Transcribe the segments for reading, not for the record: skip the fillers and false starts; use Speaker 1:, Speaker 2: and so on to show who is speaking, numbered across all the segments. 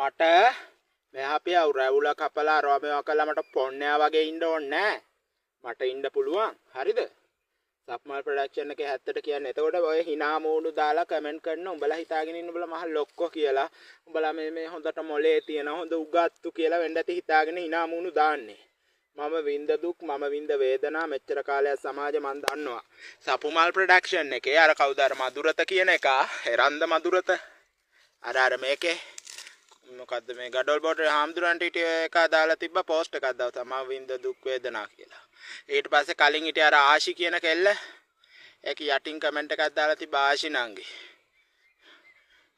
Speaker 1: මට මෙහා පියා රැවුල කපලා රෝමේව කළා මට පොන්නයා වගේ ඉන්න ඕනේ නෑ. මට ඉන්න පුළුවන්. හරිද? සප්මල් ප්‍රොඩක්ෂන් එකේ හැත්තට කියන්නේ. එතකොට ඔය hina මූණු දාලා කමෙන්ට් කරන උඹලා හිතාගෙන ඉන්න උඹලා මහ ලොක්කෝ කියලා. උඹලා මේ හොඳට මොලේ තියෙන හොඳ උගත්තු කියලා වෙන්න ඇති හිතාගෙන hina මූණු දාන්නේ. මම විඳ දුක් මම විඳ වේදනා මෙච්චර කාලයක් සමාජෙ මන් දන්නවා. සපුමල් ප්‍රොඩක්ෂන් එකේ අර කවුද අර මధుරත කියන එක එරන්ද මధుරත අර මේකේ මොකද්ද මේ ගඩොල් බෝඩර් හාමුදුරන්ට එක දාලා තිබ්බ පෝස්ට් එකක් දාලා මම විඳ දුක් වේදනා කියලා. ඊට පස්සේ කලින් හිටිය අර ආශි කියන කෙල්ල ඒක යටින් කමෙන්ට් එකක් දාලා තිබ්බ ආශි නංගි.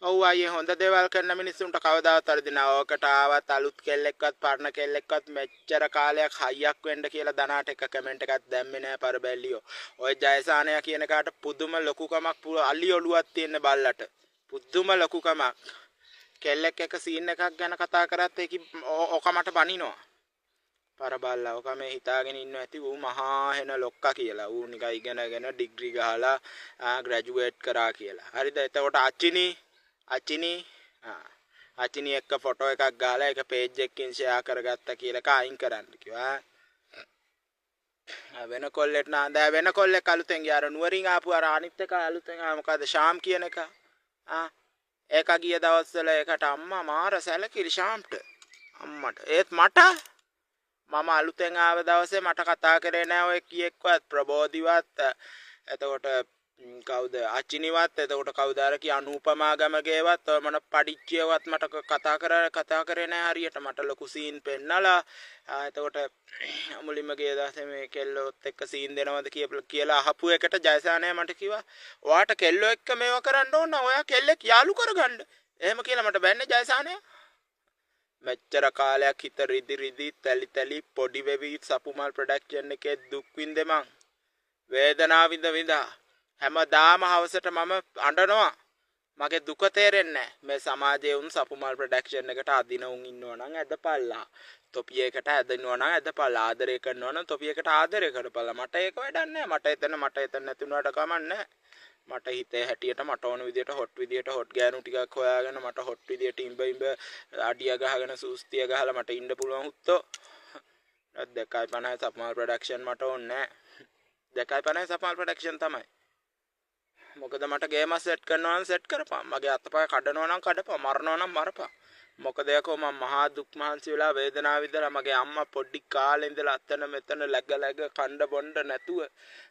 Speaker 1: ඔව් අයියේ හොඳ දේවල් කරන මිනිස්සුන්ට කවදාවත් වරදිනවා. ඕකට ආවත් අලුත් කෙල්ලෙක්වත් පරණ කෙල්ලෙක්වත් මෙච්චර කාලයක් හයියක් වෙන්න කියලා දනාට එක කමෙන්ට් එකක් දැම්මේ නෑ පරබැල්ලියෝ. ඔය ජයසානය කියන කාට පුදුම ලොකුකමක් අලි ඔලුවක් තියෙන බල්ලට. පුදුම ලොකුකමක්. කෙල්ලෙක් එක සීන් එකක් ගැන කතා කරත් ඒක ඔක මට බනිනවා. පරබල්ලා ඔක මේ හිතාගෙන ඉන්න ඇති ඌ මහා හෙන ලොක්කා කියලා. ඌ නිකන් ඉගෙනගෙන ඩිග්‍රී ගහලා ග්‍රැජුවේට් කරා කියලා. හරිද? එතකොට අචිනි එක්ක ෆොටෝ එකක් ගහලා ඒක පේජ් එකකින් ෂෙයා කරගත්තා කියලා කයින් කරන්න කිව්වා. වෙන කොල්ලෙක් නාදා වෙන කොල්ලෙක් අලුතෙන් ගියාර නුවරින් ආපු අර අනිත් එක අලුතෙන් මොකද ශාම් කියන එක. ඒක ගිය දවස්වල ඒකට අම්මා මාර සැලකිලි ශාම්ට. අම්මට ඒත් මට මම අලුතෙන් ආව දවසේ මට කතා කරේ නෑ ඔය කීයක්වත් ප්‍රබෝධිවත් එතකොට කවුද අචිනිවත් එතකොට කවුද අර කී අනුපමා ගමගේවත් ඔය මොන පඩිච්චියවත් මට කතා කරේ නෑ හරියට මට ලොකු සීන් පෙන්නලා එතකොට මුලින්ම ගිය දවසේ මේ කෙල්ලොත් එක්ක සීන් දෙනවද කියලා අහපු එකට ජයසානය මට කිව්වා ඔයාට කෙල්ලෝ එක්ක මේව කරන්න ඕන ඔයා කෙල්ලෙක් යාළු කරගන්න එහෙම කියලා මට බැන්නේ ජයසානය මෙච්චර කාලයක් හිත රිදි තැලි පොඩි වෙවි සපුමල් ප්‍රොඩක්ෂන් එකේ දුක් විඳෙ මං වේදනාව විඳා හැමදාම හවසට මම අඬනවා මගේ දුක තේරෙන්නේ මේ සමාජයේ උන් සපුමල් ප්‍රොඩක්ෂන් එකට අදින උන් ඉන්නවා නම් ඇදපල්ලා තොපියකට ඇදෙනවා නම් ඇදපල්ලා ආදරය කරනවා නම් තොපියකට ආදරය කරපල්ලා මට ඒක වැඩක් නැහැ මට එතන නැති වුණාට කමන්නේ මට හිතේ හැටියට මට ඕන විදියට හොට් ගෑනු ටිකක් හොයාගෙන මට හොට් විදියට ඉඹ අඩිය ගහගෙන සූස්තිය ගහලා මට ඉන්න පුළුවන් උත්තෝ 250 සප්මල් ප්‍රොඩක්ෂන් මට ඕනේ නැහැ 250 සප්මල් ප්‍රොඩක්ෂන් තමයි මොකද මට ගේම සෙට් කරනවා නම් සෙට් කරපන් මගේ අතපය කඩනවා නම් කඩපන් මරනවා නම් මරපන් මොකද යකෝ මම මහා දුක් මහන්සි වෙලා වේදනාව විඳලා මගේ අම්මා පොඩි කාලේ ඉඳලා අතන මෙතන läග කණ්ඩ බොණ්ඩ නැතුව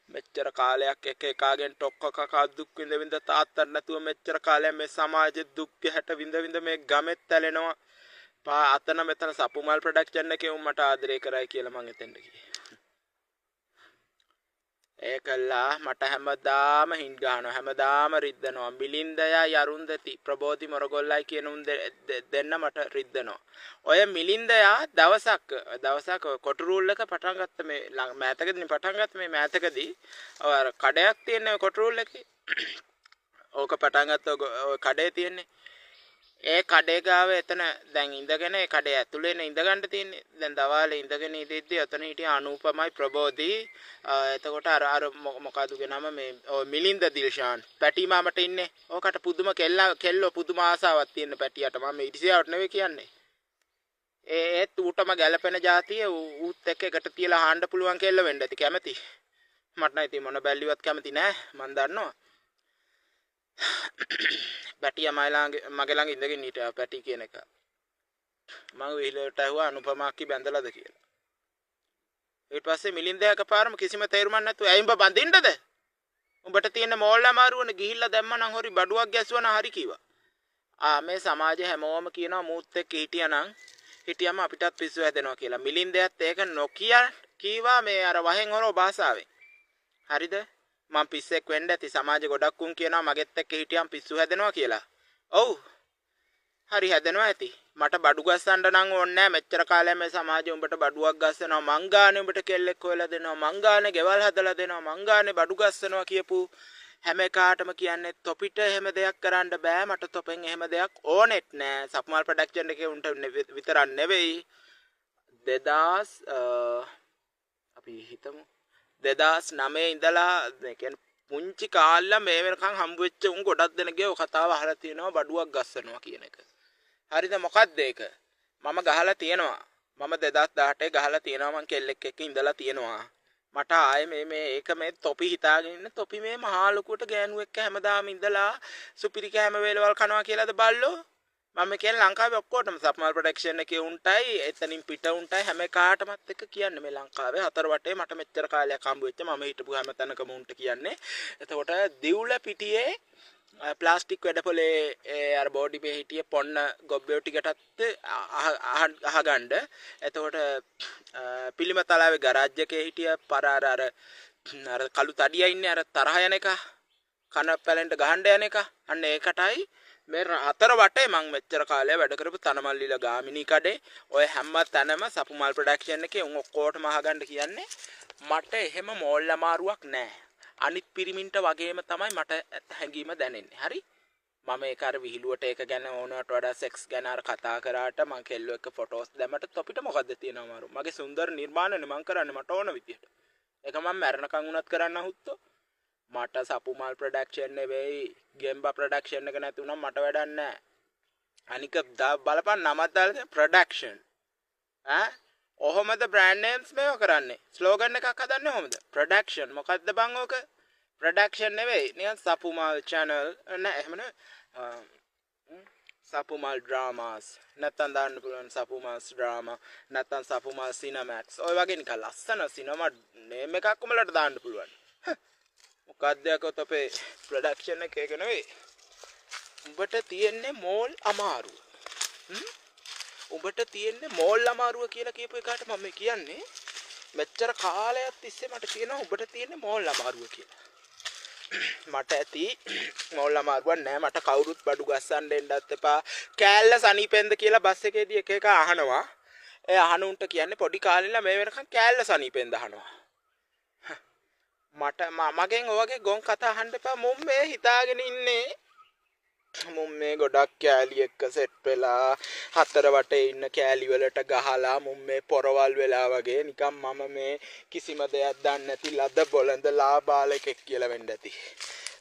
Speaker 1: මෙච්චර කාලයක් එක එකාගෙන් ටොක්ක කකා දුක් විඳ තාත්තට නැතුව මෙච්චර කාලයක් මේ සමාජයේ දුක් ගැට විඳ මේ ගමෙත් තැලෙනවා අතන මෙතන සපුමල් ප්‍රොඩක්ෂන් එකේ උන් මට ආදරය කරයි කියලා මං එතෙන්ට ගියේ ඒකලා මට හැමදාම හින් ගහනවා හැමදාම රිද්දනවා මිලින්දයා යරුන්දති ප්‍රබෝධි මොරගොල්ලයි කියන උන් දෙන්න මට රිද්දනවා ඔය මිලින්දයා දවසක් කොටු රූල් එක පටන් ගත්ත මේ මෑතකදී අර කඩයක් තියෙන කොටු රූල් එකේ ඕක පටන් ගත්ත ඔය කඩේ තියෙන්නේ ඒ කඩේ ගාව එතන දැන් ඉඳගෙන ඒ කඩේ ඇතුලේ ඉඳ ගන්න තියෙන්නේ දැන් දවාලේ ඉඳගෙන ඉඳිද්දි එතන හිටිය අනුපමයි ප්‍රබෝධි එතකොට අර මොකදුගේ නම මේ මිලින්ද දිල්ෂාන් පැටි මාමට ඉන්නේ ඕකට පුදුම කෙල්ලෝ පුදුම ආසාවක් තියෙන පැටියට මම ඉඩිසියාවට නෙවෙයි කියන්නේ ඒත් ඌටම ගැලපෙන જાතිය ඌත් එක්ක එකට තියලා හාන්න පුළුවන් කෙල්ල වෙන්න ඇති කැමති මට නම් ඉතින් මොන බැල්ලිවත් කැමති නෑ මන් දන්නවා පැටියා මගේ ළඟ ඉඳගෙන හිටියා පැටි කියන එක මම විහිලට ඇහුවා අනුපමාක්කි බැඳලාද කියලා ඊට පස්සේ මිලින්ද එකපාරම කිසිම තේරුමක් නැතුව ඇයි උඹ බඳින්නද උඹට තියෙන මෝල් අමාරුවනේ ගිහිල්ලා දැම්මනම් හොරි බඩුවක් ගැස්සුවා හරි කිව්වා මේ සමාජයේ හැමෝම කියනවා මූත් එක්ක හිටියම අපිටත් පිස්සු හැදෙනවා කියලා මිලින්දයත් ඒක නොකිය කීවා මේ අර වහෙන් හොරෝ භාෂාවෙන් හරිද මම පිස්සෙක් වෙන්න ඇති සමාජෙ ගොඩක් උන් කියනවා මගෙත් එක්ක හිටියම් පිස්සු හැදෙනවා කියලා. ඔව්. හරි හැදෙනවා ඇති. මට බඩු ගස්සන්න නම් ඕනේ නැහැ. මෙච්චර කාලයක් මේ සමාජෙ උඹට බඩුවක් ගස්සනවා. මං ගානේ උඹට කෙල්ලෙක් හොයලා දෙනවා. මං ගානේ ගෙවල් හදලා දෙනවා. මං ගානේ බඩු ගස්සනවා කියපු හැම කාටම කියන්නේ තොපිට එහෙම දෙයක් කරන්න බෑ. මට තොපෙන් එහෙම දෙයක් ඕනෙත් නෑ. සප්මල් ප්‍රොඩක්ෂන් එකේ උන්ට විතරක් නෙවෙයි. 2000 අපි හිතමු 2009 ඉඳලා කියන්නේ පුංචි කාලලා මේ වෙනකන් හම්බ වෙච්ච උන් ගොඩක් දෙනෙක්ගේ ඔය කතාව අහලා තියෙනවා බඩුවක් ගස්සනවා කියන එක. හරිද මොකක්ද ඒක? මම ගහලා තියෙනවා. මම 2018 ගහලා තියෙනවා මං කෙල්ලෙක් එක්ක ඉඳලා තියෙනවා. මට ආයේ මේක මේ තොපි හිතාගෙන ඉන්න තොපි මේ මහා ලොකුවට ගෑනු එක්ක හැමදාම ඉඳලා සුපිරි කෑම වේලවල් කනවා කියලාද බල්ලෝ? මම කියන්නේ ලංකාවේ ඔක්කොටම සප්මල් ප්‍රොඩක්ෂන් එකේ උන්ටයි එතනින් පිට උන්ටයි හැම කාටමත් එක්ක කියන්නේ මේ ලංකාවේ හතර වටේ මට මෙච්චර කාලයක් හම්බ වෙච්ච මම හිටපු හැම තැනකම උන්ට කියන්නේ. එතකොට දිවුල පිටියේ ප්ලාස්ටික් වැඩපොලේ අර බෝඩි මේ හිටියේ පොන්න ගොබ්බයෝ ටිකටත් අහගන්න. එතකොට පිළිමතලාවේ ගරාජ් එකේ හිටිය පර අර කළු තඩියා ඉන්නේ අර තරහ යන එක කන පැලෙන්ට ගහන්න යන එක අන්න ඒකටයි මේ හතර වටේ මං මෙච්චර කාලයක් වැඩ කරපු තනමල්ලිලා ගාමිණී කඩේ ඔය හැම තැනම සපුමල් ප්‍රොඩක්ෂන් එකේ උන් ඔක්කොටම අහගන්න කියන්නේ මට එහෙම මෝල් අමාරුවක් නැහැ. අනිත් පිරිමින්ට වගේම තමයි මට හැංගීම දැනෙන්නේ. හරි? මම ඒක අර විහිළුවට ඒක ගැන ඕනවට වඩා සෙක්ස් ගැන අර කතා කරාට මං කෙල්ලෝ එක්ක ෆොටෝස් දැම්මට තොපිට මොකද්ද තියෙනව අමාරු. මගේ සුන්දර නිර්මාණනේ මං කරන්නේ මට ඕන විදියට. ඒක මම මැරණකම් උනත් කරන්න හුත්තෝ. මට සපුමල් ප්‍රොඩක්ෂන් නෙවෙයි ගෙම්බා ප්‍රොඩක්ෂන් එක නැති වුණා මට වැඩක් නැහැ. අනික බලපන් නමක් දාලා ප්‍රොඩක්ෂන්. ඔහොමද බ්‍රෑන්ඩ් නේම්ස් මේව කරන්නේ. ස්ලෝගන් එකක් හදන්නේ ඔහොමද? ප්‍රොඩක්ෂන්. මොකද්ද බං ඕක? ප්‍රොඩක්ෂන් නෙවෙයි. නිකන් සපුමල් channel නෑ එහෙම නෙවෙයි. සපුමල් ඩ්‍රාමාස්. නැත්තම් දාන්න පුළුවන් සපුමල්ස් ඩ්‍රාමා. නැත්තම් සපුමල් සිනමැක්ස්. ඔය වගේ නිකන් ලස්සන සිනමා නේම් එකක් උඹලට දාන්න පුළුවන්. මොකක්ද යකෝ තොපේ ප්‍රොඩක්ෂන් එක ඒක නෙවෙයි. උඹට තියෙන්නේ මෝල් අමාරුව. උඹට තියෙන්නේ මෝල් අමාරුව කියලා කියපු එකට මම කියන්නේ මෙච්චර කාලයක් තිස්සේ මට කියනවා උඹට තියෙන්නේ මෝල් අමාරුව කියලා. මට ඇති මෝල් අමාරුවක් නෑ. මට කවුරුත් බඩු ගස්සන්න දෙන්නත් එපා. කෑල්ල සනීපෙන්ද කියලා බස් එකේදී එක එක අහනවා. ඒ අහන උන්ට කියන්නේ පොඩි කාලේ ඉඳලා මේ වෙනකන් කෑල්ල සනීපෙන්ද අහනවා. මට මගෙන් ඔයගේ ගොන් කතා අහන්න එපා. මුම් මේ හිතාගෙන ඉන්නේ මුම් මේ ගොඩක් කෑලි එක්ක සෙට් වෙලා හතර වටේ ඉන්න කෑලි වලට ගහලා මුම් මේ පොරවල් වෙලා වගේ නිකන් මම මේ කිසිම දෙයක් දන්නේ නැති ලද බොළඳ ලාබාලෙක් කියලා වෙන්න ඇති.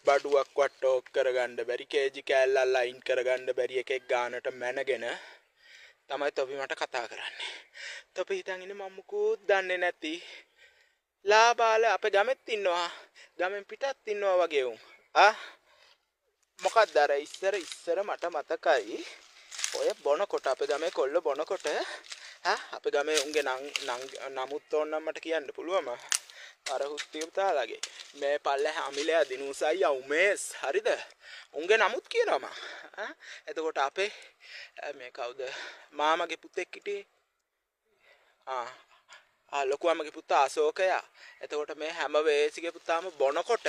Speaker 1: බඩුවක් වට්ටෝක් කරගන්න බැරි කේජි කෑල්ලල් අයින් කරගන්න බැරි එකෙක් ගානට මැනගෙන තමයි තොපි මට කතා කරන්නේ. තොපි හිතන් ඉන්නේ මම මුකුත් දන්නේ නැති ලාබාල අපේ ගමෙත් ඉන්නවා. ගමෙන් පිටත් ඉන්නවා වගේ උන්. මොකක්ද අර ඉස්සර මට මතකයි ඔය බොනකොට අපේ ගමේ කොල්ල බොනකොට අපේ ගමේ උන්ගේ නමුත් ඕනනම් මට කියන්න පුළුවම අර හුස්තිය පුතාලාගේ මේ පල්ලේ අමිලයා දිනුසයි උමේස් හරිද උන්ගේ නමුත් කියනවා එතකොට අපේ මේ කවුද මාමගේ පුතෙක් හිටියේ ලොකුවමගේ පුතා අශෝකයා. එතකොට මේ හැම වේසිගේ පුතාම බොනකොට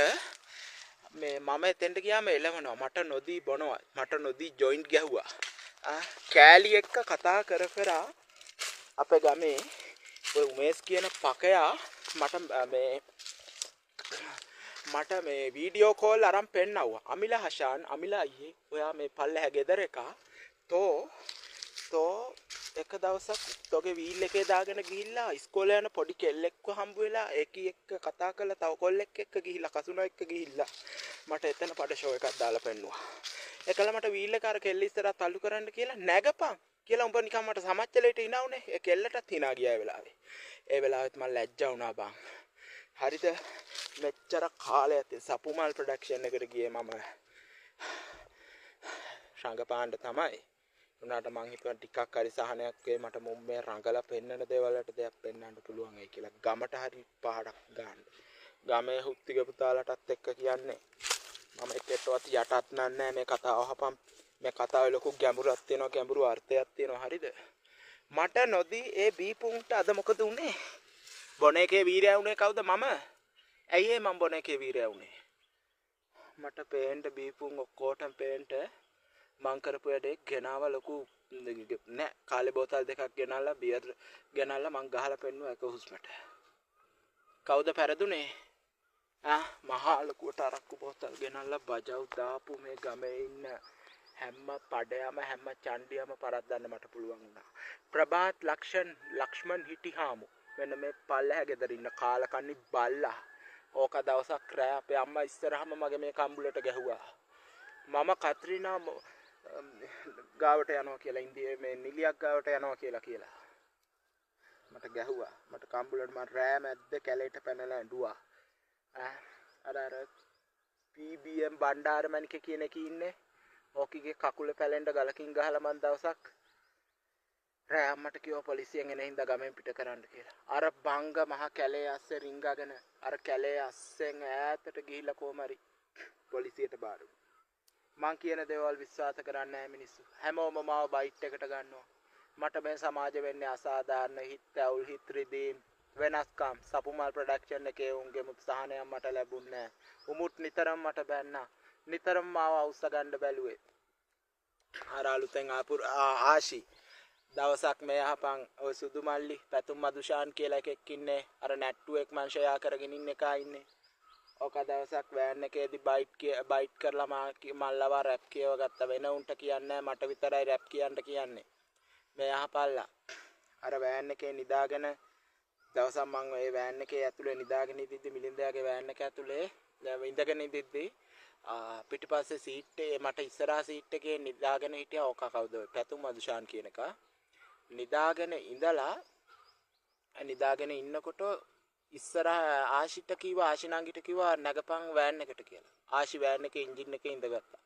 Speaker 1: මේ මම එතෙන්ට ගියාම එළවනවා. මට නොදී බොනවා. මට නොදී ජොයින්ට් ගැහුවා. කෑලි එක්ක කතා කර අපේ ගමේ ඔය උමේස් කියන පකයා මට මේ වීඩියෝ කෝල් අරන් පෙන්නවුවා. අමිලා හෂාන් අමිලා අයියේ ඔයා මේ පල්ලෙහා ගෙදර එක තෝ එක දවසක් තෝගේ වීල් එකේ දාගෙන ගිහිල්ලා ඉස්කෝලේ යන පොඩි කෙල්ලෙක්ව හම්බ වෙලා ඒකී එක්ක කතා කරලා තව කොල්ලෙක් එක්ක ගිහිල්ලා කසුනා එක්ක ගිහිල්ලා මට එතන පඩ ෂෝ එකක් දාලා පෙන්නුවා. ඒකල මට වීල් එක අර කෙල්ල ඉස්සරහා තල්ලු කරන්න කියලා නැගපන් කියලා උඹ නිකන් මට සමච්චලේට hinaුනේ. ඒ කෙල්ලටත් hina ගියා ඒ වෙලාවේ. ඒ වෙලාවෙත් මම ලැජ්ජා වුණා බං. හරිද? මෙච්චර කාලයක් සපුමල් ප්‍රොඩක්ෂන් එකට ගියේ මම. රංගපාණ්ඩ තමයි. උනාට මං හිතුවා ටිකක් හරි සහනයක් වේ මට මුම්බේ රංගලා පෙන්නන දේවල් වලට දෙයක් පෙන්වන්න පුළුවන් වෙයි කියලා ගමට හරි පහඩක් ගන්න. ගමේ හුත්තික පුතාලටත් එක්ක කියන්නේ මම එකටවත් යටත් නෑ මේ කතාව අහපම්. මේ කතාවේ ලොකු ගැඹුරක් තියෙනවා ගැඹුරු අර්ථයක් තියෙනවා හරිද? මට නොදී ඒ බීපුන්ට අද මොකද උනේ? බොනේකේ වීරයා උනේ කවුද මම? ඇයි මම බොනේකේ වීරයා උනේ? මට පේන්න බීපුන් ඔක්කොටම පේන්න මං කරපු වැඩේ ගෙනාව ලොකු නෑ කාලේ බෝතල් දෙකක් ගෙනල්ලා බියර් ගෙනල්ලා මං ගහලා පෙන්නුවා එක හුස්මට. කවුද පෙරදුනේ? මහා ලොකුවට අරක්කු බෝතල් ගෙනල්ලා බජව් දාපු මේ ගමේ ඉන්න හැම පඩයම හැම චණ්ඩියම පරද්දන්න මට පුළුවන් වුණා. ප්‍රභාත් ලක්ෂ්මන් හිටිහාමු මෙන්න මේ පල්ලෙහා ගෙදර ඉන්න කාලකන්නි බල්ලා. ඕක දවසක් රෑ අපේ අම්මා ඉස්සරහම මගේ මේ කම්බුලට ගැහුවා. මම කත්‍රිනා ගාවට යනවා කියලා ඉන්දියාවේ මේ නිලියක් ගාවට යනවා කියලා මට ගැහුවා. මට කම්බුලට මම රෑ මැද්ද කැලේට පැනලා ඇඬුවා. අර PBM බණ්ඩාරමණික කියන එකේ ඉන්නේ. ඕකිගේ කකුල පැලෙන්න ගලකින් ගහලා මන් දවසක් රෑ අම්මට කිව්වා පොලිසියෙන් එන හින්දා ගමෙන් පිට කරන්න කියලා. අර බංග මහ කැලේ අස්සේ රිංගගෙන අර කැලේ අස්සෙන් ඈතට ගිහිල්ලා කොහමරි පොලිසියට බාර දුන්නා. මං කියන දේවල් විශ්වාස කරන්නේ නැහැ මිනිස්සු. හැමෝම මාව බයිට් එකට ගන්නවා. මට මේ සමාජ වෙන්නේ අසාධාරණ හිත ඇවුල් හිත රිදීම් වෙනස්කම් සපුමල් ප්‍රොඩක්ෂන් එකේ උන්ගේ උත්සාහනයක් මට ලැබුණේ නැහැ. උමුත් නිතරම මට බැන්නා. නිතරම මාව අවශ්‍ය ගන්න බැලුවේ. අර අලුතෙන් ආපු ආශි දවසක් මේ අහපන් ඔය සුදු මල්ලි පැතුම් මදුෂාන් කියලා එකෙක් ඉන්නේ. අර නැට්ටුවෙක් මං ෂෙයා කරගෙන ඉන්න එකා ඉන්නේ. ඔක දවසක් වෑන් එකේදී බයිට් කරලා මල්ලව රැප් කියව ගත්ත වෙන උන්ට කියන්නේ මට විතරයි රැප් කියන්න කියන්නේ. මේ අහපල්ලා අර වෑන් එකේ නිදාගෙන දවසක් මං ඒ වෑන් එකේ ඇතුලේ නිදාගෙන ඉඳිද්දි මිලින්දයාගේ වෑන් එක ඇතුලේ ඉඳගෙන ඉඳිද්දි පිටිපස්සේ සීට් එකේ මට ඉස්සරහා සීට් එකේ නිදාගෙන හිටියා ඔක කවුද පැතුම් මදුෂාන් කියන එක නිදාගෙන ඉන්නකොට ඉස්සරහා ආශිට කිව්වා ආශිනංගිට කිව්වා නැගපන් වෑන් එකට කියලා. ආශි වෑන් එකේ එන්ජින් එකේ ඉඳගත්තා.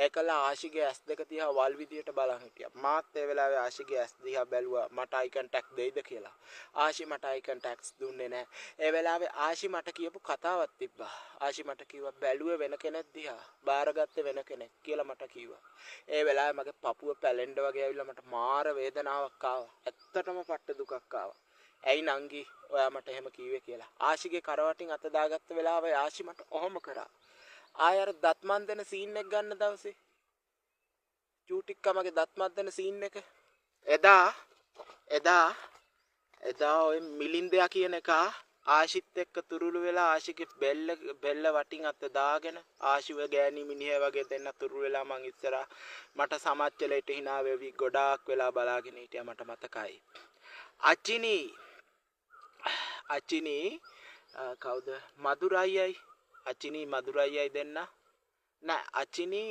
Speaker 1: ඒකලා ආශිගේ ඇස් දෙක දිහා වල් විදියට බලන් හිටියා. මාත් ඒ වෙලාවේ ආශිගේ ඇස් දිහා බැලුවා මට අයි කන්ටැක්ට් දෙයිද කියලා. ආශි මට අයි කන්ටැක්ට්ස් දුන්නේ නැහැ. ඒ වෙලාවේ ආශි මට කියපු කතාවක් තිබ්බා. ආශි මට කිව්වා බැලුවේ වෙන කෙනෙක් දිහා, බාරගත්තේ වෙන කෙනෙක් කියලා මට කිව්වා. ඒ වෙලාවේ මගේ පපුව පැලෙන්න වගේ ඇවිල්ලා මට මාර වේදනාවක් ආවා. ඇත්තටම පට්ට දුකක් ආවා. ඇයි නංගි ඔයා මට එහෙම කිව්වේ කියලා. ආශිගේ කරවටින් අත දාගත්ත වෙලාවේ ආශි මට ඔහොම කරා. ආය අර දත්මන් දෙන සීන් එක ගන්න දවසේ චූටික්කමගේ දත්මන් දෙන සීන් එක එදා ඔය මිලින්දයා කියන එක ආශිත් එක්ක තුරුළු වෙලා ආශිගේ බෙල්ල වටින් අත දාගෙන ආශිව ගෑණි මිනිහ වගේ දෙන්න තුරුළු වෙලා මං ඉස්සරහා මට සමච්චලයට hina වෙවි ගොඩාක් වෙලා බලාගෙන හිටියා මට මතකයි. අචිනි කවුද මදුරයියයි අචිනි මදුරයියයි දෙන්න නෑ අචිනි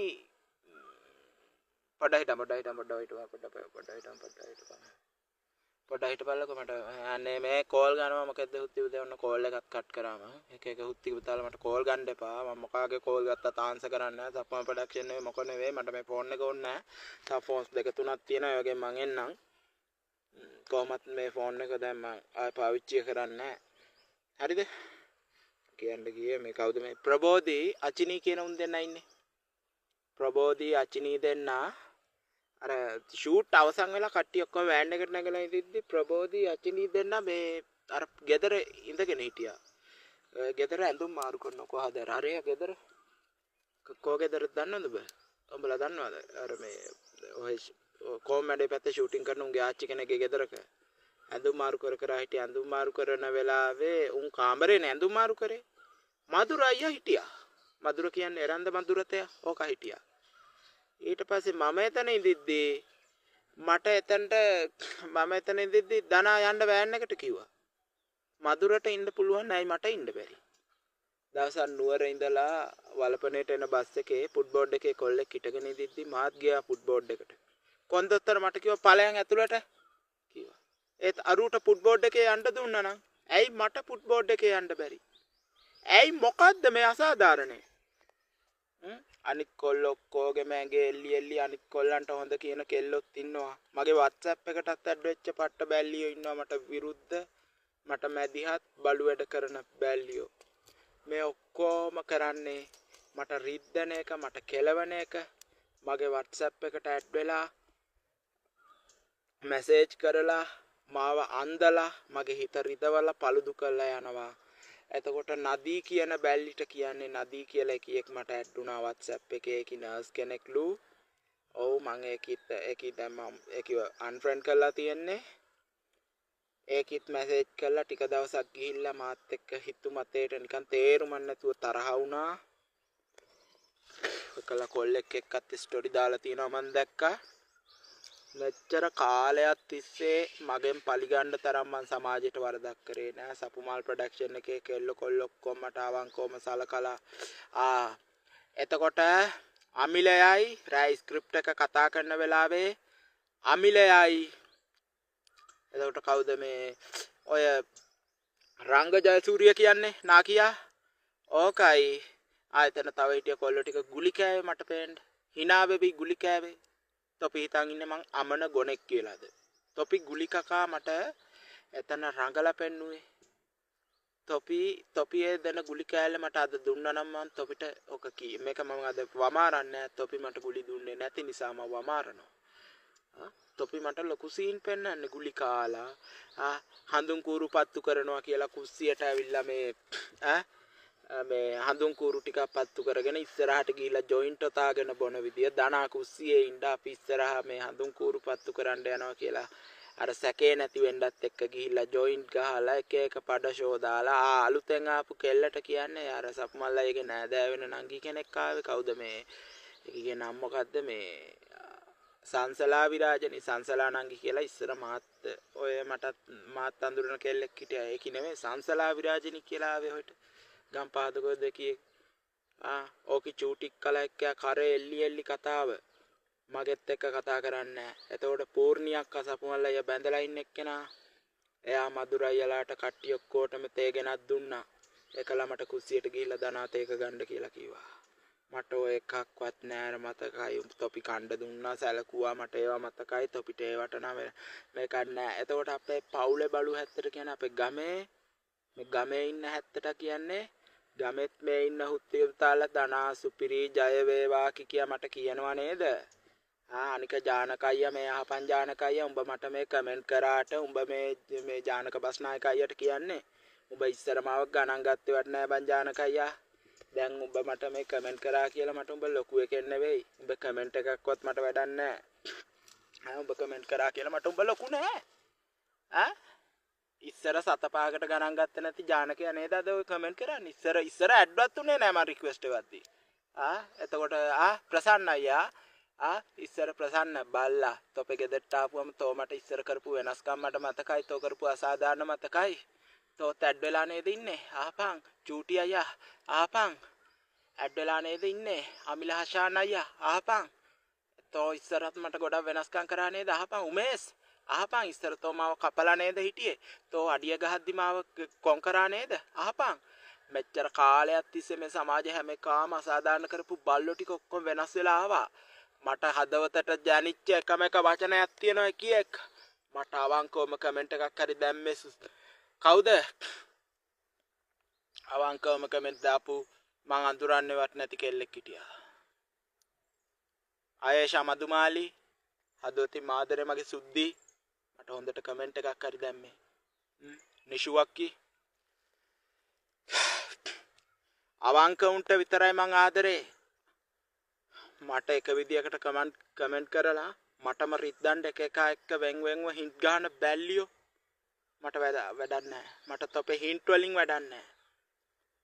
Speaker 1: පොඩ්ඩක් බලලා මට අනේ මේ කෝල් ගන්නවා මොකද හුත්ති උදේ ඔන්න කෝල් එකක් කට් කරාම එක හුත්ති පුතාලා මට කෝල් ගන්න එපා මම මොකාගේ කෝල් ගත්තා තාන්ස කරන්නේ නැහැ සප්පම ප්‍රොඩක්ෂන් නෙවෙයි මොක නෙවෙයි මට මේ ෆෝන් එක ඕනේ නැහැ තව ෆෝන්ස් දෙක තුනක් තියෙනවා ඒ වගේ මං එන්නම් කොහොමත් මේ ෆෝන් එක දැන් මම ආය පාවිච්චි කරන්නේ නැහැ. හරිද? කියන්න ගියේ මේ කවුද මේ ප්‍රබෝධි අචිනී කියන උන් දෙන්නා ඉන්නේ. ප්‍රබෝධි අචිනී දෙන්නා අර ෂූට් අවසන් වෙලා කට්ටිය ඔක්කොම වෑන් එකට නැගලා ඉඳිද්දි ප්‍රබෝධි අචිනී දෙන්නා මේ අර ගෙදර ඉඳගෙන හිටියා. ගෙදර ඇඳුම් මාරු කරන කොහද අර ගෙදර කෝ ගෙදරද දන්නවද ඔබ? උඹලා දන්නවද? අර මේ ඔය කොමඩේ පැත්තේ ෂූටින් කරන උන්ගේ ආච්චි කෙනෙක්ගේ ගෙදරක ඇඳුම් මාරු කර හිටිය ඇඳුම් මාරු කරන වෙලාවේ උන් කාමරේ නේ ඇඳුම් මාරු කරේ මధుර අයියා හිටියා මధుර කියන්නේ එරන්ද මధుරතය ඕක හිටියා ඊට පස්සේ මම එතන ඉඳිද්දි දනා යන්න වෑන් එකට කිව්වා මధుරට ඉන්න පුළුවන් නැයි මට ඉන්න බැරි දවසක් නුවර ඉඳලා වලපනේට එන බස් එකේ ෆුට්බෝඩ් එකේ කොල්ලෙක් හිටගෙන ඉඳිද්දි මාත් ගියා ෆුට්බෝඩ් එකට කොන්දොත්තර මට කිව්වා ඵලයන් ඇතුළට කිව්වා. ඒත් අරුට ෆුට්බෝඩ් එකේ යන්න දුන්නා නම් ඇයි මට ෆුට්බෝඩ් එකේ යන්න බැරි? ඇයි මොකද්ද මේ අසාධාරණේ? අනිත් කොල්ලෝ ඔක්කොගේ මගේ එල්ලි අනිත් කොල්ලන්ට හොඳ කියන කෙල්ලොත් ඉන්නවා. මගේ WhatsApp එකටත් ඇඩ් වෙච්ච පට්ට බැල්ලියෝ ඉන්නවා මට විරුද්ධ. මට මැදිහත් බලු වැඩ කරන බැල්ලියෝ. මේ ඔක්කොම කරන්නේ මට රිද්දන එක මට කෙලවන එක මගේ WhatsApp එකට ඇඩ් වෙලා මැසේජ් කරලා මාව අන්දලා මගේ හිත රිදවලා පළුදු කරලා යනවා. එතකොට නදී කියන බැල්ලිට කියන්නේ නදී කියලා එකෙක් මට ඇඩ් වුණා WhatsApp එකේ ඒකි නර්ස් කෙනෙක්ලු. ඔව් මම ඒකි දැන් මම ඒකිව අන්ෆ්‍රෙන්ඩ් කරලා තියෙන්නේ. ඒකිත් මැසේජ් කරලා ටික දවසක් ගිහිල්ලා මාත් එක්ක හිතු මතේට නිකන් තේරුම් නැතුව තරහ වුණා. ඔකලා කොල්ලෙක් එක්කත් ස්ටෝරි දාලා තියෙනවා මම දැක්කා. මෙච්චර කාලයක් තිස්සේ මගෙන් පලිගන්න තරම් මං සමාජයට වරදක් කරේ නෑ. සපුමල් ප්‍රොඩක්ෂන් එකේ කෙල්ල කොල්ල ඔක්කොම මට අවංකවම සලකලා එතකොට අමිලයයි රෑ ස්ක්‍රිප්ට් එක කතා කරන වෙලාවේ අමිලයයි එතකොට කවුද මේ ඔය රංග ජයසූරිය කියන්නේ නාකියා ඕකයි ආයතන තව හිටිය කොල්ල ටික ගුලි කෑවේ මට පේන්න hina වෙවි ගුලි කෑවේ තොපි හිතන් ඉන්නේ මං අමන ගොනෙක් කියලාද තොපි ගුලි කකා මට එතන රංගලා පෙන්නුවේ තොපියේ දෙන ගුලි කෑල්ල මට අද දුන්නා නම් මං තොපිට ඔක කී මේක මම අද වමාරන්නේ තොපි මට ගුලි දුන්නේ නැති නිසා මම වමාරනවා තොපි මට ලොකු සීන් පෙන්නන්නේ ගුලි කාලා හඳුන් කූරු පත්තු කරනවා කියලා කුස්සියට ඇවිල්ලා මේ හඳුන් කූරු ටිකක් පත්තු කරගෙන ඉස්සරහට ගිහිල්ලා ජොයින්ට් ඔතාගෙන බොන විදිය දනා කුස්සියේ ඉඳ අපි ඉස්සරහා මේ හඳුන් කූරු පත්තු කරන්න යනවා කියලා අර සැකේ නැති වෙන්නත් එක්ක ගිහිල්ලා ජොයින්ට් ගහලා එක එක පඩ ෂෝ දාලා අලුතෙන් ආපු කෙල්ලට කියන්නේ අර සප්මල්ලාගේ නෑදෑ වෙන නංගි කෙනෙක් ආවේ කවුද මේ ඒකේ නම මොකද්ද මේ සංසලා විරාජනි සංසලා නංගි කියලා ඉස්සර මාත් ඔය මාත් අඳුරන කෙල්ලෙක් හිටියා ඒක නෙමෙයි සංසලා විරාජනි කියලා ආවේ හොට ගම්පාදකෝ දෙකී ඕකි චූටි කලක්කයා කරේ එල්ලි කතාව මගෙත් එක්ක කතා කරන්නේ එතකොට පූර්ණියක් අසපුමල්ලය බැඳලා ඉන්න එක්කෙනා එයා මදුරයිලාට කට්ටිය ඔක්කොටම තේ ගෙනත් දුන්නා ඒකලා මට කුස්සියට ගිහිල්ලා දනාත ඒක ගන්න කියලා කිව්වා මට ඔය එකක්වත් නෑර මතකයි තොපි කණ්ඩ දුන්නා සැලකුවා මට ඒවා මතකයි තොපිට ඒවට නම් මේක නෑ එතකොට අපේ පවුලේ බලු 70ට කියන අපේ ගමේ ඉන්න 70ට කියන්නේ ගමෙත් මේ ඉන්න හුත්තිය තාලා දනා සුපිරි ජය වේවා කියා මට කියනවා නේද අනික ජානකయ్య මේ අහපන් ජානකయ్య උඹ මට මේ කමෙන්ට් කරාට උඹ මේ ජානක බස්නායක අයියට කියන්නේ උඹ ඉස්සර මාව ගණන් ගත්තේ වට නෑ බං ජානකయ్య දැන් උඹ මට මේ කමෙන්ට් කරා කියලා මට උඹ ලොකු එකෙක් නෙවෙයි උඹ කමෙන්ට් එකක්වත් මට වැඩක් නෑ උඹ කමෙන්ට් කරා කියලා මට උඹ ලොකු නෑ ඉස්සර සතපාකට ගණන් ගත්තේ නැති ජානකයා නේද අද ඔය කමෙන්ට් කරන්නේ ඉස්සර ඇඩ්වත් උනේ නෑ මම රික්වෙස්ට් එකක් දී එතකොට ප්‍රසන්න අයියා ඉස්සර ප්‍රසන්න බල්ලා තොපේ ගෙදරට ආපුවම තෝ මට ඉස්සර කරපු වෙනස්කම් මට මතකයි තෝ කරපු අසාධාරණ මතකයි තෝ ඇඩ් වෙලා නේද ඉන්නේ ආපන් චූටි අයියා ආපන් ඇඩ් වෙලා නේද ඉන්නේ අමිල හෂාන් අයියා ආපන් තෝ ඉස්සරත් මට ගොඩක් වෙනස්කම් කරා නේද ආපන් උමේස් ආපන් ඉස්සර තෝ මාව කපලා නේද හිටියේ තෝ අඩිය ගහද්දි මාව කොන් කරා නේද ආපන් මෙච්චර කාලයක් තිස්සේ මේ සමාජය හැම එකම අසාධාරණ කරපු බල්ලෝ ටික ඔක්කොම වෙනස් වෙලා ආවා මට හදවතට දැනිච්ච එකම එක වචනයක් තියෙනවා කීයක් මට අවංකවම කමෙන්ට් එකක් හරි දැම්මේ කවුද අවංකවම කමෙන්ට් දාපු මං අඳුරන්නේවත් නැති කෙල්ලෙක් හිටියා ආයේෂා මදුමාලි හදවතින් මාදරේ මගේ සුද්ධි මට හොඳට කමෙන්ට් එකක් හරි දැම්මේ නිෂුවක්කි අවංක උන්ට විතරයි මං ආදරේ මට එක විදියකට කමෙන්ට් කරලා මටම රිද්දන්න එක එක්ක වෙන්වෙන්ව හින්ට් ගන්න බැල්ලියෝ මට වැඩක් නැහැ මට තොපේ හින්ට් වලින් වැඩක් නැහැ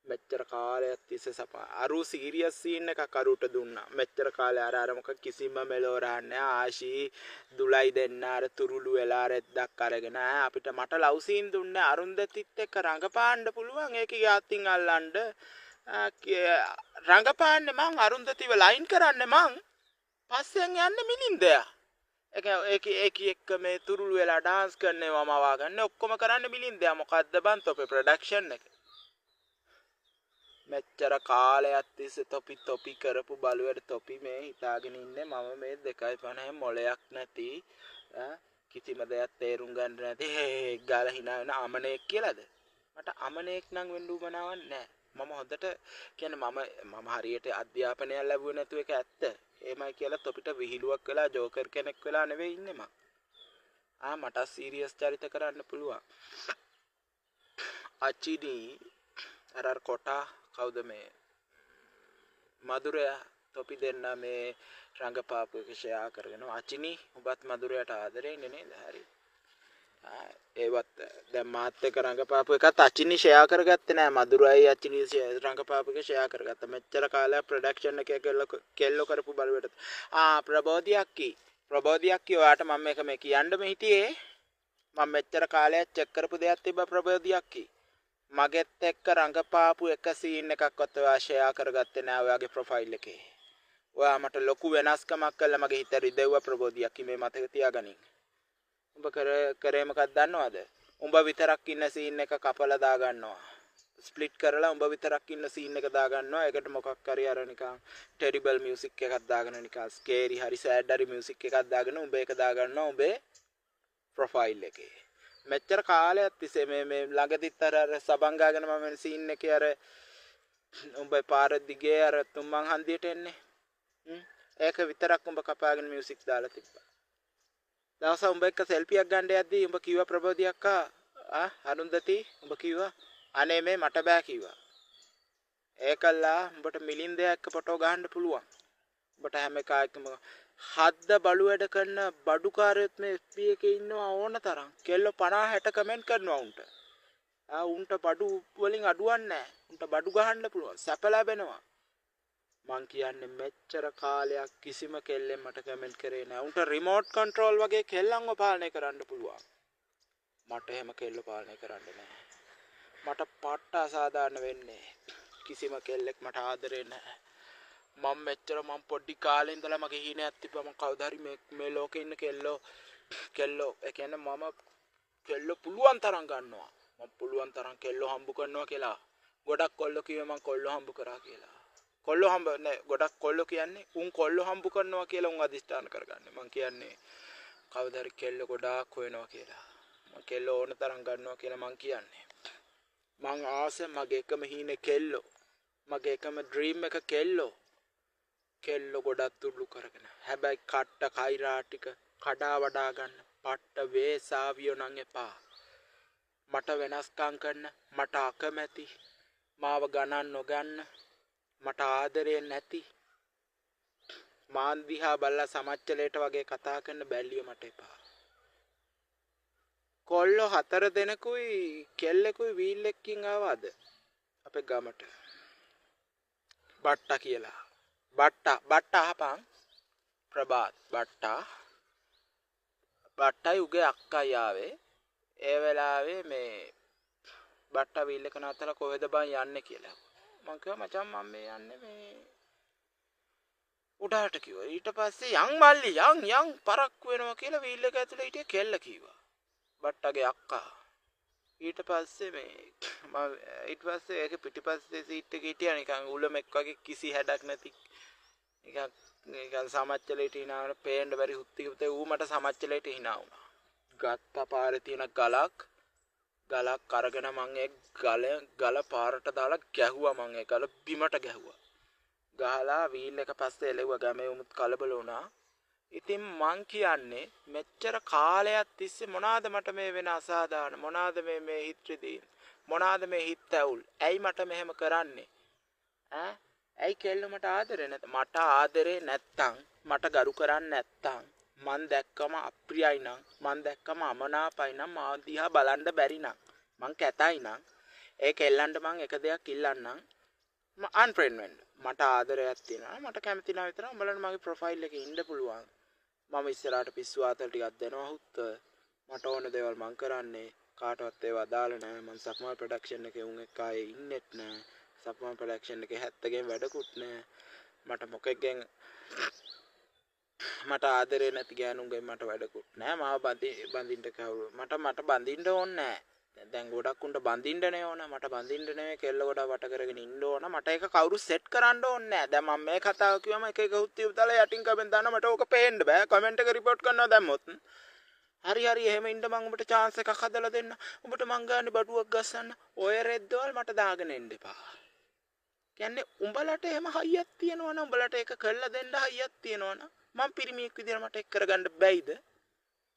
Speaker 1: මෙච්චර කාලයක් තිස්සේ සපා අරු සීරියස් සීන් එකක් අරුට දුන්නා මෙච්චර කාලේ අර මොකක් කිසිම මෙලෝරන්නේ නැහැ ආශී දුලයි දෙන්න අර තුරුළු වෙලා රෙද්දක් අරගෙන අපිට මට ලව් සීන් දුන්නේ අරුන්දතිත් එක්ක රංගපාන්න පුළුවන් ඒක යාත්ින් අල්ලන්න රංගපාන්නේ මං අරුන්දතිව ලයින් කරන්නේ මං පස්සෙන් යන්නේ මිලින්දයා ඒක එක්ක මේ තුරුළු වෙලා ඩාන්ස් කරනවා මවා ගන්න ඔක්කොම කරන්නේ මිලින්දයා මොකද්ද බන් තොපේ ප්‍රොඩක්ෂන් එක මෙච්චර කාලයක් තිස්සේ තොපි කරපු බලුවට තොපි මේ හිතාගෙන ඉන්නේ මම මේ 2.50 මොලයක් නැති කිසිම දෙයක් තේරුම් ගන්න නැති ගාලා hina වෙන අමනෙක් කියලාද මට අමනෙක් නම් වෙන්න උවමනාවක් නැහැ මම හොඳට කියන්නේ මම හරියට අධ්‍යාපනය ලැබුවේ නැතුව ඒක ඇත්ත එහෙමයි කියලා තොපිට විහිළුවක් වෙලා ජෝකර් කෙනෙක් වෙලා නෙවෙයි ඉන්නේ මම මට සීරියස් චරිත කරන්න පුළුවන් අචිනි අර කොටා කවුද මේ මధుරයා තොපි දෙන්න මේ රංගපාපු එක ෂෙයා කරගෙන අචිනි ඔබත් මధుරයට ආදරේ ඉන්නේ නේද හරි ඒවත් දැන් මාත් එක්ක රංගපාපු එකත් අචිනි ෂෙයා කරගත්තේ නෑ මధుරයි අචිනි රංගපාපු එක ෂෙයා කරගත්තා මෙච්චර කාලයක් ප්‍රොඩක්ෂන් එකේ කෙල්ලෝ කරපු බලුවට ප්‍රබෝධියක්කි ඔයාට මම මේ කියන්නම හිටියේ මම මෙච්චර කාලයක් චෙක් කරපු දෙයක් තිබ්බ ප්‍රබෝධියක්කි මගෙත් එක්ක රංගපාපු එක සීන් එකක්වත් ඔයා ෂෙයා කරගත්තේ නෑ ඔයාගේ ප්‍රොෆයිල් එකේ ඔයා මට ලොකු වෙනස්කමක් කළා මගේ හිත රිදෙව්ව ප්‍රබෝධියක් මේ මතක තියාගනින්. උඹ කරේ මොකක්ද දන්නවද? උඹ විතරක් ඉන්න සීන් එක කපලා දා ගන්නවා. ස්ප්ලිට් කරලා උඹ විතරක් ඉන්න සීන් එක දා ගන්නවා. ඒකට මොකක් හරි අර නිකන් ටෙරිබල් මියුසික් එකක් දාගෙන නිකන් ස්කේරි හරි සෑඩ් හරි මියුසික් එකක් දාගෙන උඹ ඒක දා ගන්නවා උඹේ ප්‍රොෆයිල් එකේ. මෙච්චර කාලයක් තිස්සේ මේ ළඟදිත් අර සබන් ගාගෙන මම සීන් එකේ අර උඹ පාර දිගේ අර තුම්මන් හන්දියට එන්නේ. ඒක විතරක් උඹ කපාගෙන මියුසික් දාලා තිබ්බා. දවස උඹ එක්ක සෙල්ෆියක් ගන්න යද්දී උඹ කිව්වා ප්‍රබෝධි අක්කා අරුන්දති උඹ කිව්වා අනේ මේ මට බෑ කිව්වා. ඒකල්ලා උඹට මිලින් දෙයක් ෆොටෝ ගන්න පුළුවන්. උඹට හැම එකකම හද්ද බලු වැඩ කරන බඩුකාරයොත් මේ FB එකේ ඉන්නවා ඕන තරම්. කෙල්ලෝ 50 60 කමෙන්ට් කරනවා උන්ට. උන්ට බඩු වලින් අඩුවක් නැහැ. උන්ට බඩු ගහන්න පුළුවන්. සැප ලැබෙනවා. මං කියන්නේ මෙච්චර කාලයක් කිසිම කෙල්ලෙන් මට කමෙන්ට් කරේ නැහැ. උන්ට රිමෝට් කන්ට්‍රෝල් වගේ කෙල්ලන්ව පාලනය කරන්න පුළුවන්. මට එහෙම කෙල්ල පාලනය කරන්න නැහැ. මට පට්ට අසාධාරණ වෙන්නේ. කිසිම කෙල්ලෙක් මට ආදරේ නැහැ. මම මෙච්චර මම පොඩි කාලේ ඉඳලා මගේ හීනයක් තිබ්බා මම කවදා හරි මේ ලෝකේ ඉන්න කෙල්ලෝ ඒ කියන්නේ මම කෙල්ලෝ පුළුවන් තරම් ගන්නවා. මම පුළුවන් තරම් කෙල්ලෝ හම්බ කරනවා කියලා. ගොඩක් කොල්ලෝ කිව්වේ මම කොල්ලෝ හම්බ කරා කියලා. කොල්ලෝ හම්බ නෑ ගොඩක් කොල්ලෝ කියන්නේ උන් කොල්ලෝ හම්බ කරනවා කියලා උන් අදිස්ථාන කරගන්නේ. මං කියන්නේ කවදා හරි කෙල්ල ගොඩාක් හොයනවා කියලා. මං කෙල්ල ඕන තරම් ගන්නවා කියලා මං කියන්නේ. මං ආසෙ මගේ එකම හීනේ කෙල්ලෝ. මගේ එකම ඩ්‍රීම් එක කෙල්ලෝ. කෙල්ලෝ ගොඩක් තුඩු කරගෙන. හැබැයි කට්ට කයිරා ටික කඩා වඩා ගන්න. පට්ට වේසාවියෝ නම් එපා. මට වෙනස්කම් කරන්න මට අකමැති මාව ගණන් නොගන්න මට ආදරේ නැති මාන් දිහා බලලා සමච්චලයට වගේ කතා කරන බැල්ලිය මට එපා. කොල්ලෝ 4 දෙනෙකුයි කෙල්ලෙකුයි වීල්ලෙක්කින් ආවද අපේ ගමට. බට්ටා කියලා. බට්ටා අහපන් ප්‍රභාත් බට්ටයි උගේ අක්කයි ආවේ. ඒ වෙලාවේ මේ බට්ටා වීල්ලක නතර කොහෙද බං යන්නේ කියලා. මං කිව්වා මචං මම මේ යන්නේ මේ උඩට කිව්වා. ඊට පස්සේ යන් මල්ලි යන් පරක් වෙනවා කියලා වීල් එක ඇතුලේ හිටිය කෙල්ල කිව්වා. බට්ටගේ අක්කා. ඊට පස්සේ ඒක පිටිපස්සේ සීට් එකේ හිටියා නිකන් උලමෙක් වගේ කිසි හැඩක් නැති. නිකන් සමච්චලේට hinaවන පේන්න බැරි හුත්තිකපතේ ඌ මට සමච්චලේට hina වුණා. ගත්ත පාරේ තියෙන ගලක් අරගෙන මං ඒ ගල පාරට දාලා ගැහුවා. මං ඒ ගල බිමට ගැහුවා. ගහලා වීල් එක පස්සේ එලෙව්වා. ගමේ උමුත් කලබල වුණා. ඉතින් මං කියන්නේ මෙච්චර කාලයක් තිස්සේ මොනවාද මට මේ වෙන අසාධාරණ මොනවාද මේ හිත රිදීම් මොනවාද මේ හිත ඇවුල් ඇයි මට මෙහෙම කරන්නේ ඇයි කෙල්ල මට ආදරේ නැත මට ආදරේ නැත්තම් මට ගරු කරන්නේ නැත්තම් මං දැක්කම අප්‍රියයි නම් මං දැක්කම අමනාපයි නම් මා දිහා බලන්න බැරි නම් මං කැතයි නම් ඒ කෙල්ලන්ට මං එක දෙයක් ඉල්ලන්නම් මම අන්ෆ්‍රෙන්ඩ් වෙන්න මට ආදරයක් තියෙනවා මට කැමති නම් විතර උඹලට මගේ ප්‍රොෆයිල් එකේ ඉන්න පුළුවන් මම ඉස්සරහට පිස්සු ආතල් ටිකක් දෙනවා හුත්ත මට ඕන දේවල් මං කරන්නේ කාටවත් ඒව අදාළ නැහැ මං සක්මල් ප්‍රොඩක්ෂන් එකේ උන් එක්ක ආයේ ඉන්නෙත් නැහැ සක්මල් ප්‍රොඩක්ෂන් එකේ 70 ගෙන් වැඩකුත් නැහැ මට මොකෙක්ගෙන් මට ආදරේ නැති ගෑනුන්ගෙන් මට වැඩකුත් නැහැ මාව බඳින්න කවුරු මට බඳින්න ඕනේ නැහැ දැන් ගොඩක් උන්ට බඳින්නනේ ඕන මට බඳින්න නෙමෙයි කෙල්ල ගොඩක් වට කරගෙන ඉන්න ඕන මට ඒක කවුරු සෙට් කරන්න ඕනේ නැහැ දැන් මම මේ කතාව කිව්වම එක හුත්ති උතලා යටින් කමෙන්ට් දාන්න මට ඕක පේන්න බෑ කමෙන්ට් එක රිපෝට් කරනවා දැම්මොත් හරි එහෙම ඉන්න මම උඹට chance එකක් හදලා දෙන්න උඹට මං ගානේ බඩුවක් ගස්සන්න ඔය රෙද්දවල් මට දාගෙන එන්න එපා කියන්නේ උඹලට එහෙම හයියක් තියෙනවනම් උඹලට ඒක කරලා දෙන්න හයියක් තියෙනවනම් මම පිරිමියෙක් විදියට මට ඒක කරගන්න බැයිද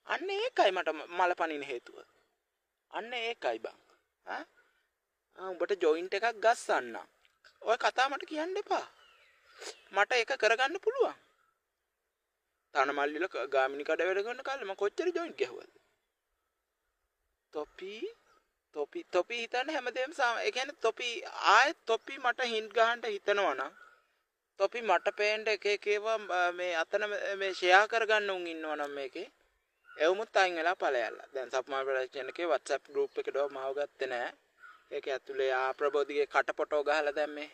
Speaker 1: අන්න ඒකයි මට මලපනින හේතුව අන්න ඒකයි බං උඹට ජොයින්ට් එකක් ගස්සන්න ඔය කතාව මට කියන්න එපා මට ඒක කරගන්න පුළුවන් තනමල්ලිල ගාමිණී කඩ වැඩ කරන කාලේ මම කොච්චර ජොයින්ට් ගැහුවද තොපි හිතන්න හැමදේම ඒ කියන්නේ තොපි ආයෙත් තොපි මට හින්ට් ගහන්න හිතනවා නම් තොපි මට පේන්න එක ඒවා මේ අතන මේ ෂෙයා කරගන්න උන් ඉන්නවා නම් මේකේ එවමුත් අයින් වෙලා ඵලයල්ලා දැන් සප්මා ප්‍රොඩක්ෂන් එකේ WhatsApp group එකට මාව ගත්තේ නැහැ ඒක ඇතුලේ ප්‍රබෝධිගේ කට ෆොටෝ ගහලා දැම්මේ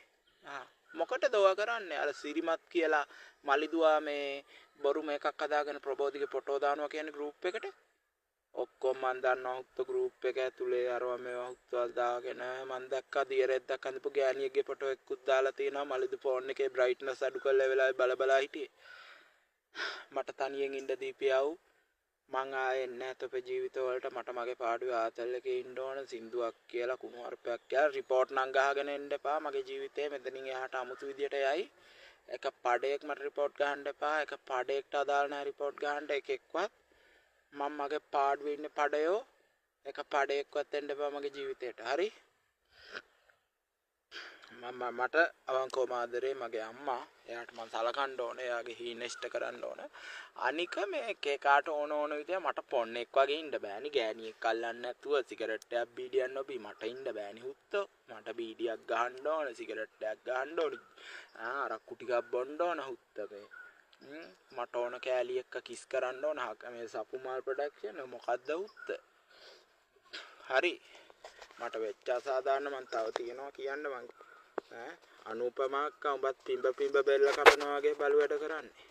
Speaker 1: මොකටද ඔය කරන්නේ? අර සිරිමත් කියලා මලිදුවා මේ බොරු මේකක් හදාගෙන ප්‍රබෝධිගේ ෆොටෝ දානවා කියන්නේ ගෲප් එකට. ඔක්කොම මන් දන්නවා හුත්ත ගෲප් එක ඇතුලේ අරවා මේවා හුත්වල් දාගෙන මන් දැක්කා දියරෙද්දක් අඳපු ගෑණියෙක්ගේ ෆොටෝ එකකුත් දාලා තියෙනවා මලිදු ෆෝන් එකේ බ්‍රයිට්නස් අඩු කරලා වෙලාවේ බල හිටියේ. මට තනියෙන් ඉන්න දීපියව මං ආයේ නැහැ තොපේ ජීවිත වලට මට මගේ පාඩුවේ ආතල් එකේ ඉන්න ඕන සින්දුවක් කියලා කුණු හarpයක් කියලා රිපෝට් නම් ගහගෙන එන්න එපා මගේ ජීවිතේ මෙතනින් එහාට අමුතු විදියට යයි එක පඩේක් මට රිපෝට් ගහන්න එපා එක පඩේකට අදාළ නැහැ රිපෝට් ගහන්න එකෙක්වත් මම මගේ පාඩුවේ ඉන්න පඩයෝ එක පඩේක්වත් එන්න එපා මගේ ජීවිතේට හරි මට අවංකවම ආදරේ මගේ අම්මා එයාට මම සලකන්න ඕනේ එයාගේ හීනෙස්ට කරන්න ඕන අනික මේ එකේකාට ඕන විදිය මට පොන්නෙක් වගේ ඉන්න බෑනි ගෑණියෙක් අල්ලන්න නැතුව සිගරට් එකක් බීඩියක් නොබී මට ඉන්න බෑනි හුත්තෝ මට බීඩියක් ගහන්න ඕන සිගරට් එකක් ගහන්න ඕන අරක්කු ටිකක් බොන්න ඕන හුත්තේ මට ඕන කෑලි එක්ක කිස් කරන්න ඕන මේ සපුමාල් ප්‍රොඩක්ෂන් මොකද්ද හුත්ත හරි මට වෙච්ච අසාධාරණ මං තව තියෙනවා කියන්න මං අනුපමාක්ක උඹත් පිඹ බෙල්ල කපනවා වගේ බලු වැඩ කරන්නේ